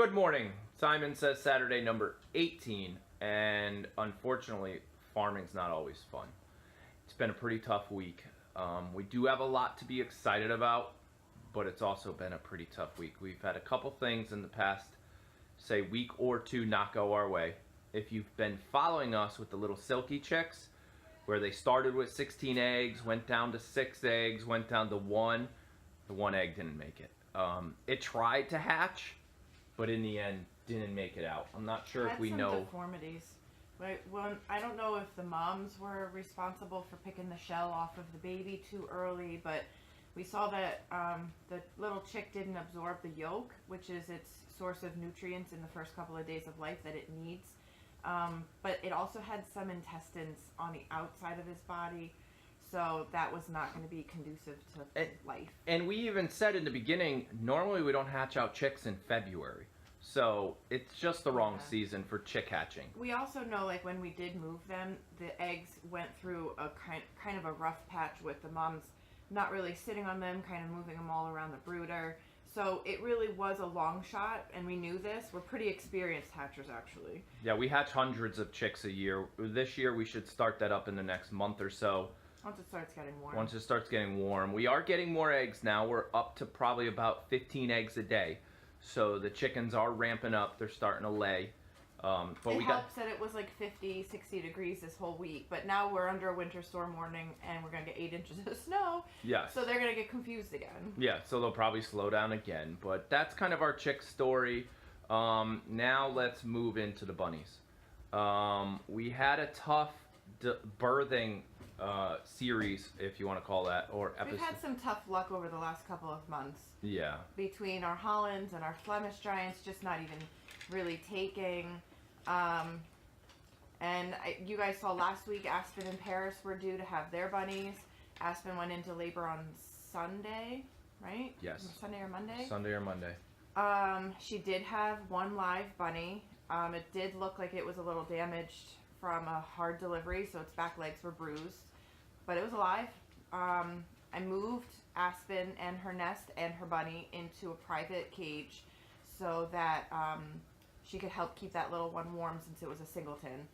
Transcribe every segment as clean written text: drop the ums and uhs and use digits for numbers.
Good morning. Simon says Saturday number 18, and unfortunately, farming's not always fun. It's been a pretty tough week. We do have a lot to be excited about, but it's also been a pretty tough week. We've had a couple things in the past, say, week or two not go our way. If you've been following us with the little silky chicks, where they started with 16 eggs, went down to 6 eggs, went down to 1, the 1 egg didn't make it. It tried to hatch, but in the end didn't make it out. I'm not sure if we know. Deformities. Well, I don't know if the moms were responsible for picking the shell off of the baby too early, but we saw that the little chick didn't absorb the yolk, which is its source of nutrients in the first couple of days of life that it needs. But it also had some intestines on the outside of his body, so that was not going to be conducive to life. And we even said in the beginning, normally we don't hatch out chicks in February. So it's just the wrong season for chick hatching. We also know, like, when we did move them, the eggs went through a kind of a rough patch with the moms not really sitting on them, kind of moving them all around the brooder. So it really was a long shot, and we knew this. We're pretty experienced hatchers, actually. Yeah, we hatch hundreds of chicks a year. This year we should start that up in the next month or so. Once it starts getting warm. Once it starts getting warm. We are getting more eggs now. We're up to probably about 15 eggs a day. So the chickens are ramping up. They're starting to lay. But it helps that it was like 50, 60 degrees this whole week. But now we're under a winter storm warning, and we're going to get 8 inches of snow. Yes. So they're going to get confused again. Yeah, so they'll probably slow down again. But that's kind of our chick story. Now let's move into the bunnies. We had a tough birthing series, if you want to call that, or episode. We've had some tough luck over the last couple of months. Yeah. Between our Hollands and our Flemish Giants just not even really taking. You guys saw last week Aspen and Paris were due to have their bunnies. Aspen went into labor on Sunday, right? Yes. Sunday or Monday? Sunday or Monday. She did have 1 live bunny. It did look like it was a little damaged from a hard delivery, so its back legs were bruised. But it was alive. I moved Aspen and her nest and her bunny into a private cage so that she could help keep that little one warm since it was a singleton.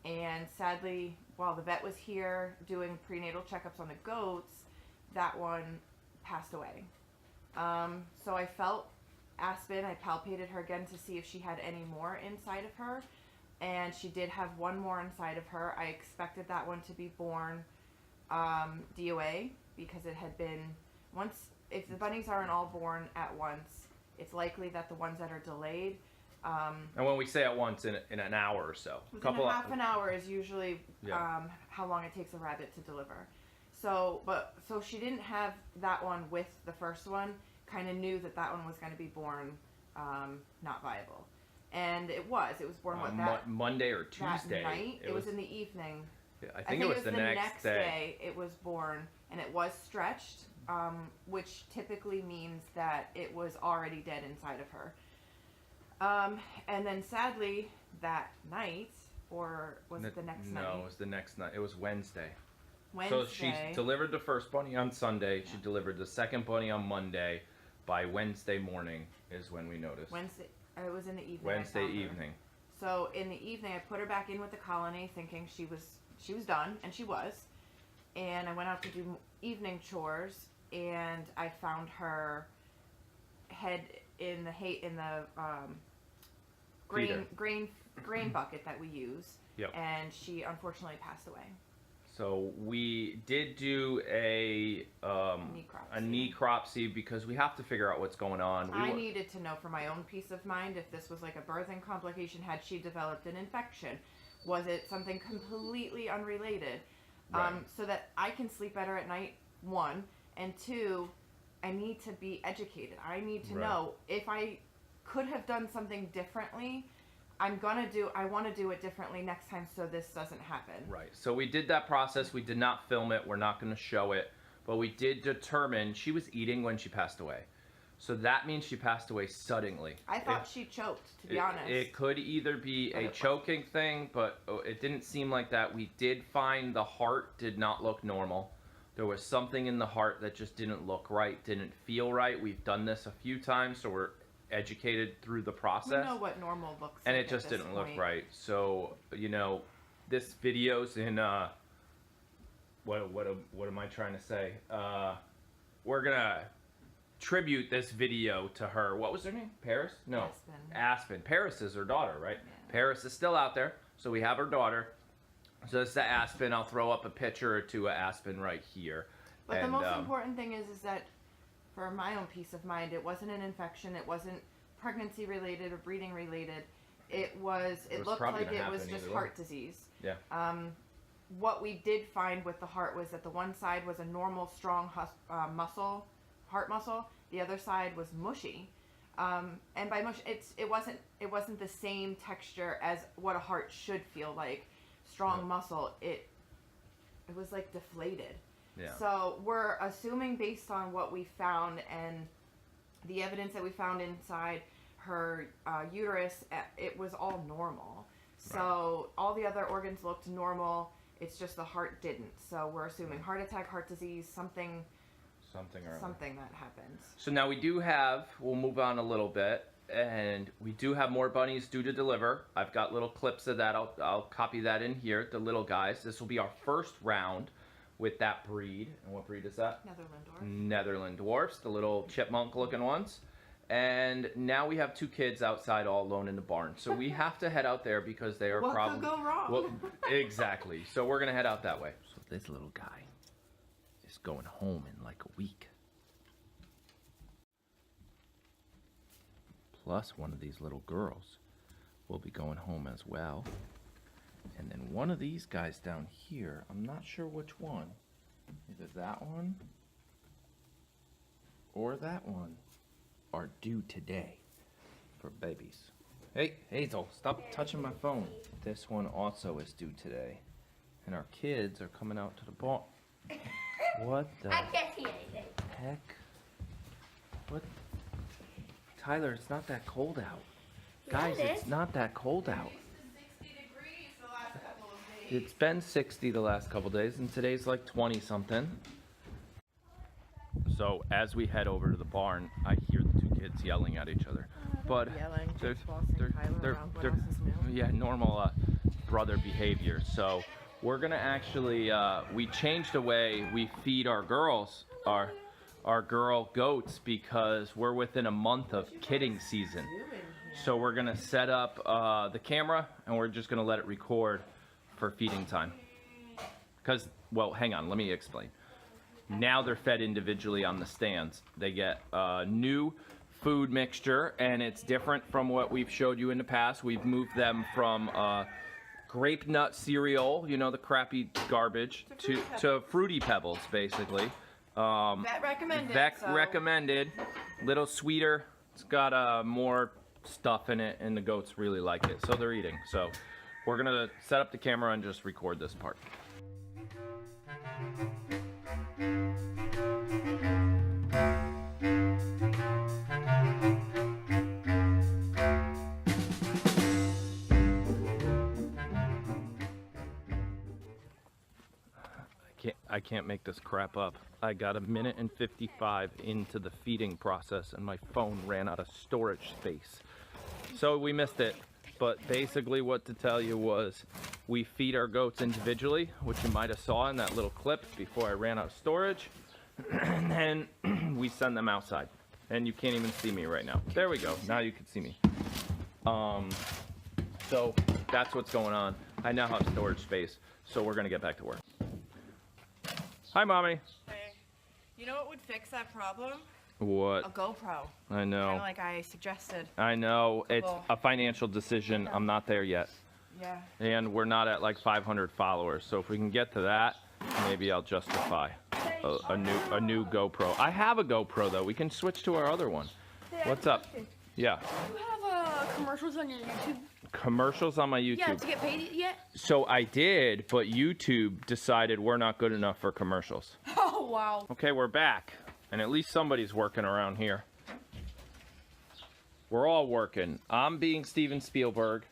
And sadly, while the vet was here doing prenatal checkups on the goats, that one passed away. So I felt Aspen, I palpated her again to see if she had any more inside of her. And she did have 1 more inside of her. I expected that one to be born DOA because it had been if the bunnies aren't all born at once, it's likely that the ones that are delayed. And when we say at once, in an hour or so. Within half an hour is usually how long it takes a rabbit to deliver. So she didn't have that one with the first one. Kind of knew that one was going to be born not viable. And it was born Monday or Tuesday. That night. It was in the evening. I think it was the next day. It was born, and it was stretched, which typically means that it was already dead inside of her. And then sadly, that night, or was it the next night? No, it was the next night. It was Wednesday. Wednesday. So she delivered the first bunny on Sunday. She delivered the second bunny on Monday. By Wednesday morning is when we noticed. Wednesday. It was in the evening. Wednesday evening. So in the evening, I put her back in with the colony, thinking she was done, and she was. And I went out to do evening chores, and I found her head in the grain bucket that we use. Yep. And she unfortunately passed away. So we did do a necropsy because we have to figure out what's going on. I needed to know for my own peace of mind if this was like a birthing complication. Had she developed an infection? Was it something completely unrelated? Right. So that I can sleep better at night, 1. And 2, I need to be educated. I need to know if I could have done something differently. I want to do it differently next time so this doesn't happen. Right. So we did that process. We did not film it. We're not going to show it. But we did determine she was eating when she passed away. So that means she passed away suddenly. I thought she choked, to be honest. It could either be a choking thing, but it didn't seem like that. We did find the heart did not look normal. There was something in the heart that just didn't look right, didn't feel right. We've done this a few times, so we're educated through the We process. know what normal looks And like it just at this didn't look point. right. So, you know, this video's in, what am I trying to say? We're gonna tribute this video to her. What was her name? Paris? No. Aspen. Aspen. Paris is her daughter, right? Yeah. Paris is still out there. So we have her daughter. So this is the Aspen. I'll throw up a picture or two of Aspen right here. But the most important thing is that for my own peace of mind, it wasn't an infection. It wasn't pregnancy related or breeding related. It looked probably like gonna it was happen just either heart way. disease. Yeah. What we did find with the heart was that the one side was a normal, strong muscle, heart muscle. The other side was mushy. And by mush, it wasn't the same texture as what a heart should feel like. Strong muscle. It was like deflated. Yeah. So we're assuming based on what we found and the evidence that we found inside her uterus, it was all normal. So all the other organs looked normal. It's just the heart didn't. So we're assuming heart attack, heart disease, something that happens. So now we do have, we'll move on a little bit, and we do have more bunnies due to deliver. I've got little clips of that. I'll copy that in here, the little guys. This will be our first round with that breed. And what breed is that? Netherland dwarf. Netherland dwarfs, the little chipmunk looking ones. And now we have two kids outside all alone in the barn. So we have to head out there because they are What probably... could go wrong? Well, exactly. So we're going to head out that way. So this little guy is going home in like a week. Plus one of these little girls will be going home as well. And then one of these guys down here, I'm not sure which one. Either that one or that one are due today for babies. Hey, Hazel, stop touching my phone. This one also is due today. And our kids are coming out to the barn. What the I can't see anything. heck? What? Tyler, it's not that cold out. Guys, it it's is. not that cold out. It's 60 degrees the last couple of days. It's been 60 the last couple days, and today's like 20 something. So as we head over to the barn, I hear the two kids yelling at each other. But Yelling, they're, just bossing Tyler around. What else is new? yeah, normal brother behavior. So we're gonna actually we changed the way we feed our girls, our girl goats, because we're within a month of kidding season. So we're gonna set up the camera and we're just gonna let it record for feeding time. Because, well, hang on, let me explain. Now they're fed individually on the stands. They get new food mixture, and it's different from what we've showed you in the past. We've moved them from grape nut cereal, you know, the crappy garbage, to Fruity Pebbles, basically. Vet recommended. Vet so recommended, little sweeter. It's got more stuff in it, and the goats really like it, so they're eating. So we're gonna set up the camera and just record this part. I can't make this crap up. I got 1 minute and 55 into the feeding process and my phone ran out of storage space. So we missed it. But basically what to tell you was we feed our goats individually, which you might have saw in that little clip before I ran out of storage. And then we send them outside. And you can't even see me right now. There we go. Now you can see me. So that's what's going on. I now have storage space, so we're gonna get back to work. Hi, Mommy. Hey, you know what would fix that problem? What? A GoPro. I know. Kind of like I suggested. I know. It's Couple. a financial decision. I'm not there yet. Yeah. And we're not at like 500 followers. So if we can get to that, maybe I'll justify a new GoPro. I have a GoPro though. We can switch to our other one. What's up? Yeah. Do you have commercials on your YouTube? Commercials on my YouTube. Yeah, to get paid yet? So I did, but YouTube decided we're not good enough for commercials. Oh, wow. Okay, we're back. And at least somebody's working around here. We're all working. I'm being Steven Spielberg.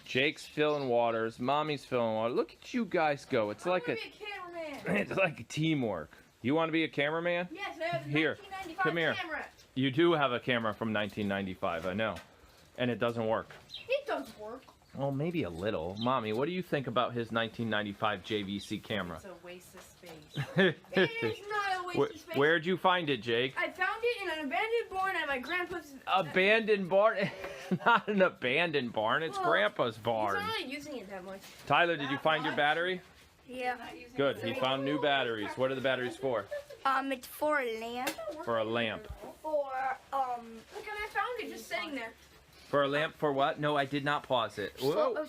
Jake's filling waters. Mommy's filling water. Look at you guys go. It's like I want to be a cameraman. it's like a teamwork. You want to be a cameraman? Yes, I have a Here, 1995 come here. camera. You do have a camera from 1995, I know. And it doesn't work. It does work. Well, maybe a little. Mommy, what do you think about his 1995 JVC camera? It's a waste of space. It is not a waste of space. Where'd you find it, Jake? I found it in an abandoned barn at my grandpa's. Abandoned barn? Not an abandoned barn. It's Well, Grandpa's barn. He's not really using it that much. Tyler, did you find your battery? Yeah. Good. He found new batteries. What are the batteries for? It's for a lamp. For a lamp. For Look, and I found it just sitting there. For a lamp for what? No, I did not pause it. Whoa.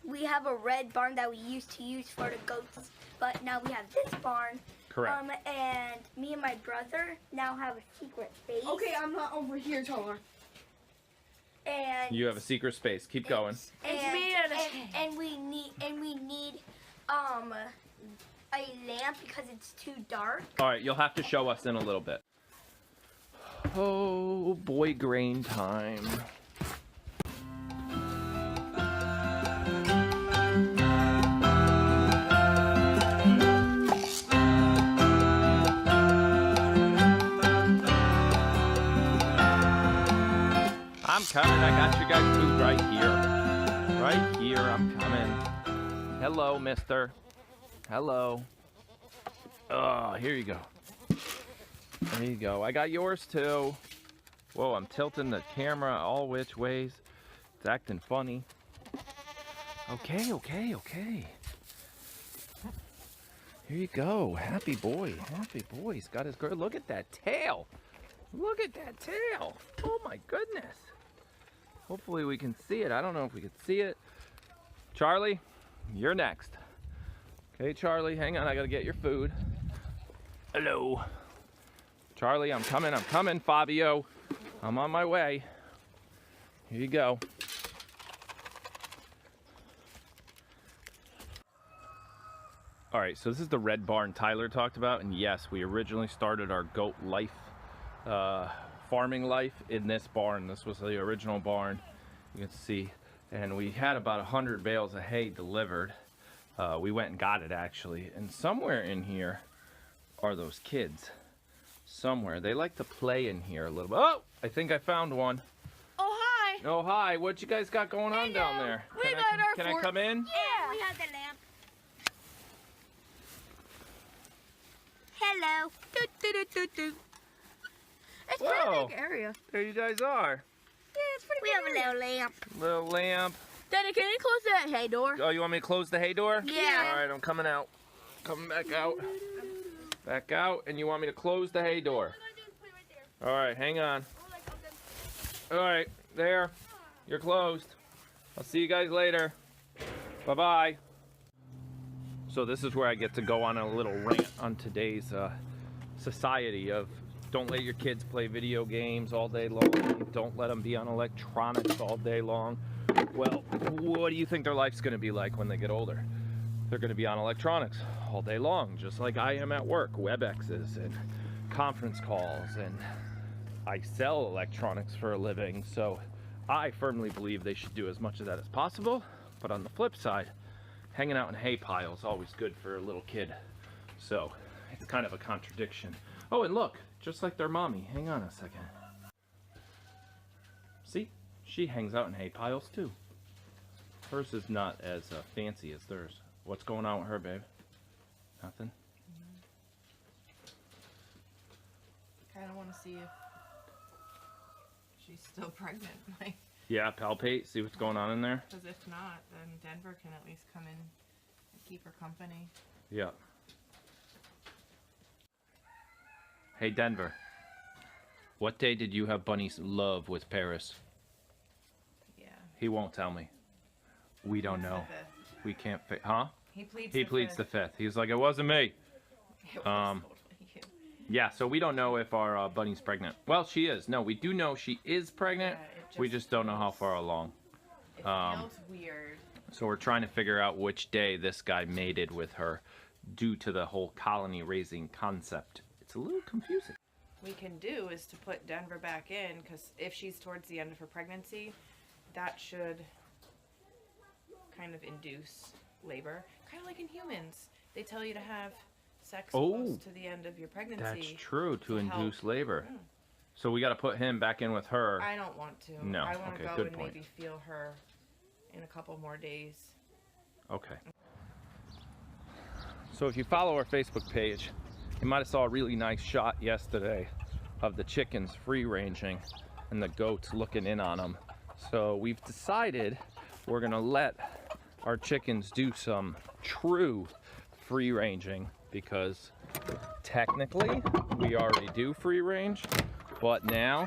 We have a red barn that we used to use for the goats, but now we have this barn. Correct. And me and my brother now have a secret space. Okay, I'm not over here, Tyler. And You have a secret space. Keep going. It's made out of and we need a lamp because it's too dark. All right, you'll have to show us in a little bit. Oh, boy, grain time. I'm coming. I got you guys food right here. Right here, I'm coming. Hello, mister. Hello. Oh, here you go. There you go. I got yours too. Whoa, I'm tilting the camera all which ways. It's acting funny. Okay. Here you go. Happy boy. Happy boy. He's got his girl. Look at that tail. Look at that tail. Oh my goodness. Hopefully we can see it. I don't know if we can see it. Charlie, you're next. Okay, Charlie, hang on. I gotta get your food. Hello. Charlie, I'm coming, Fabio. I'm on my way. Here you go. All right, so this is the red barn Tyler talked about, and yes, we originally started our goat life, farming life in this barn. This was the original barn, you can see, and we had about 100 bales of hay delivered. We went and got it actually, and somewhere in here are those kids. Somewhere. They like to play in here a little bit. Oh, I think I found one. Oh, hi. Oh, hi. What you guys got going on down there? We got our Can I fort. come in? Yeah, we have the lamp. Hello. It's a Whoa. pretty big area. There you guys are. Yeah, it's pretty We big have a area. little lamp. Little lamp. Daddy, can you close that hay door? Oh, you want me to close the hay door? Yeah. All right, I'm coming out. Coming back out. Back out, and you want me to close the hay door? All right, hang on. All right, there. You're closed. I'll see you guys later. Bye-bye. So this is where I get to go on a little rant on today's society of don't let your kids play video games all day long. Don't let them be on electronics all day long. Well, what do you think their life's going to be like when they get older? They're going to be on electronics all day long, just like I am at work. WebExes and conference calls, and I sell electronics for a living, so I firmly believe they should do as much of that as possible. But on the flip side, hanging out in hay piles is always good for a little kid. So it's kind of a contradiction. Oh, and look, just like their mommy. Hang on a second. See? She hangs out in hay piles too. Hers is not as fancy as theirs. What's going on with her, babe? Nothing? Kind of want to see if she's still pregnant. Like, Yeah, palpate, see what's going on in there. because if not, then Denver can at least come in and keep her company. Yeah. Hey, Denver. What day did you have Bunny's love with Paris? Yeah. He won't tell me. We don't It's the know. fifth. We can't huh? He pleads. He pleads the fifth. He's like, it wasn't me. It was um, totally you. Yeah, so we don't know if our Bunny's pregnant. Well, she is. No, we do know she is pregnant. Yeah, it We just don't know how feels- far along. It um, feels weird. So we're trying to figure out which day this guy mated with her due to the whole colony raising concept. It's a little confusing. We can do is to put Denver back in, because if she's towards the end of her pregnancy, that should kind of induce labor. Kind of like in humans. They tell you to have sex Oh, close to the end of your pregnancy. That's true, to to help. induce labor. So we got to put him back in with her. I don't want to. No, I want to okay, go good and point. maybe feel her in a couple more days. Okay. So if you follow our Facebook page, you might have saw a really nice shot yesterday of the chickens free ranging and the goats looking in on them. So we've decided we're gonna let our chickens do some true free ranging, because technically we already do free range, but now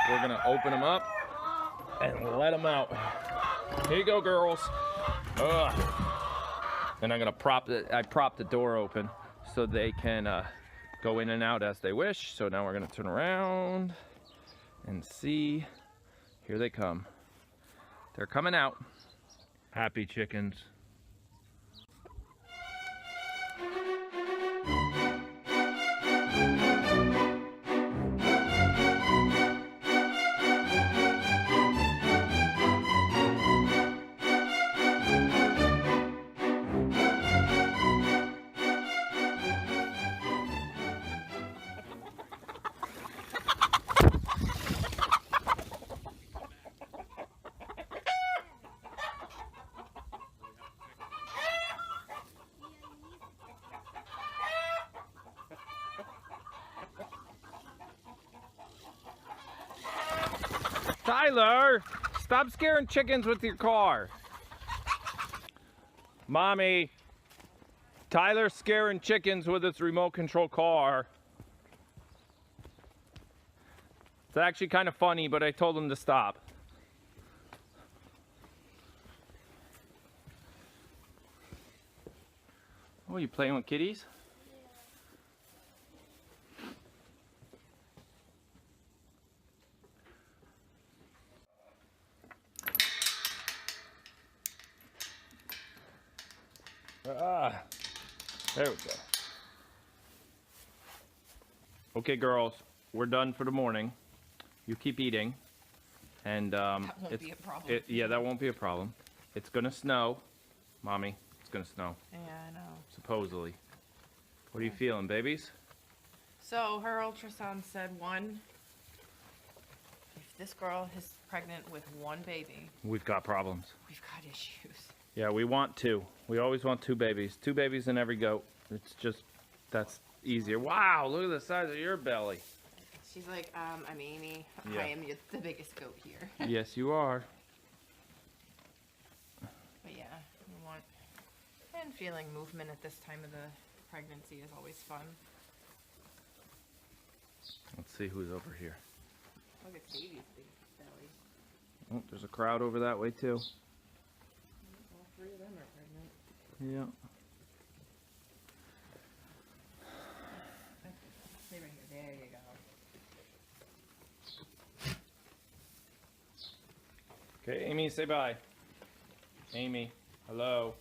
we're gonna open them up and let them out. Here you go, girls. Ugh. And I'm gonna prop the door open so they can go in and out as they wish. So now we're gonna turn around and see. Here they come. They're coming out. Happy chickens. Tyler, stop scaring chickens with your car. Mommy, Tyler's scaring chickens with his remote control car. It's actually kind of funny, but I told him to stop. Oh, you playing with kitties? Ah, there we go. Okay, girls, we're done for the morning. You keep eating, and That won't be a problem. yeah, that won't be a problem. It's gonna snow, Mommy. It's gonna snow, Yeah, I know. supposedly. What are you feeling, babies? So her ultrasound said if this girl is pregnant with one baby, We've got problems. we've got issues. Yeah, we want two. We always want two babies. Two babies in every goat. It's just, that's easier. Wow, look at the size of your belly. She's like, I'm Amy. Yeah. I am the biggest goat here. Yes, you are. But yeah, we want, and feeling movement at this time of the pregnancy is always fun. Let's see who's over here. Look at Davey's big belly. Oh, there's a crowd over that way too. All three of them are pregnant. Yeah. Stay right here. There you go. Okay, Amy, say bye. Amy, hello.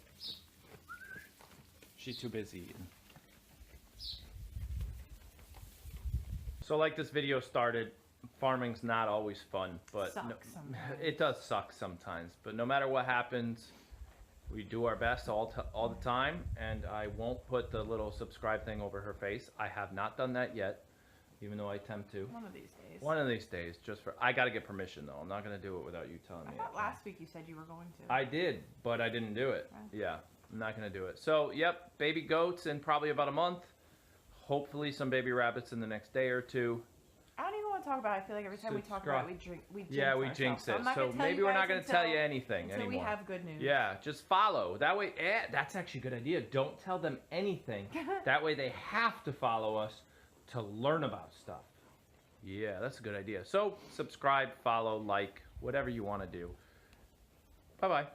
She's too busy eating. So like this video started, farming's not always fun, but Sucks sometimes. it does suck sometimes. But no matter what happens, we do our best all the time, and I won't put the little subscribe thing over her face. I have not done that yet, even though I attempt to. One of these days. One of these days, I gotta get permission though. I'm not gonna do it without you telling I me. thought last week you said you were going to. I did, but I didn't do it. Oh. Yeah, I'm not gonna do it. So, yep, baby goats in probably about a month. Hopefully some baby rabbits in the next day or two. I don't even want to talk about it. I feel like every time we talk about it, we jinx Yeah, we ourselves. jinx it. I'm not So gonna tell maybe you we're guys not gonna tell you anything until anymore. we have good news. Yeah, just follow. That way, that's actually a good idea. Don't tell them anything. That way they have to follow us to learn about stuff. Yeah, that's a good idea. So subscribe, follow, like, whatever you want to do. Bye-bye.